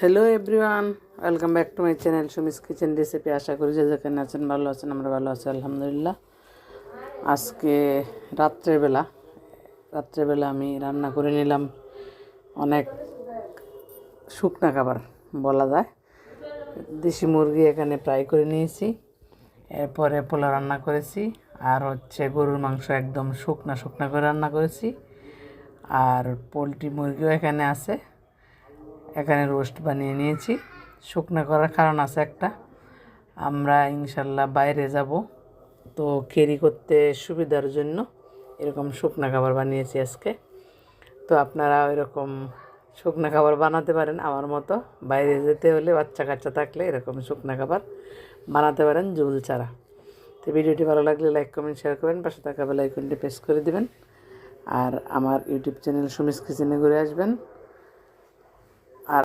Hello everyone, welcome back to my channel Sumi's kitchen recipe. আশা করি যে যেখানে আছেন ভালো আছেন, আমরা ভালো আছি আলহামদুলিল্লাহ। আজকে রাত্রেবেলা আমি রান্না করে নিলাম অনেক শুকনা খাবার বলা যায়। দেশি মুরগি এখানে ফ্রাই করে নিয়েছি, এরপরে পোলা রান্না করেছি, আর গরুর মাংস একদম শুকনা শুকনা করে রান্না করেছি, আর পোলট্রি মুরগিও এখানে আছে। এখানে রোস্ট বানিয়ে নিয়েছি। শুকনো করার কারণ আছে একটা, আমরা ইনশাল্লাহ বাইরে যাব, তো ক্যারি করতে সুবিধার জন্য এরকম শুকনো খাবার বানিয়েছি আজকে। তো আপনারা এরকম শুকনো খাবার বানাতে পারেন আমার মতো। বাইরে যেতে হলে বাচ্চা কাচ্চা থাকলে এরকম শুকনো খাবার বানাতে পারেন ঝোল ছাড়া। তো ভিডিওটি ভালো লাগলে লাইক কমেন্ট শেয়ার করবেন, পাশে থাকা বেল আইকনটি প্রেস করে দিবেন, আর আমার ইউটিউব চ্যানেল সুমিস কিচেনে ঘুরে আসবেন।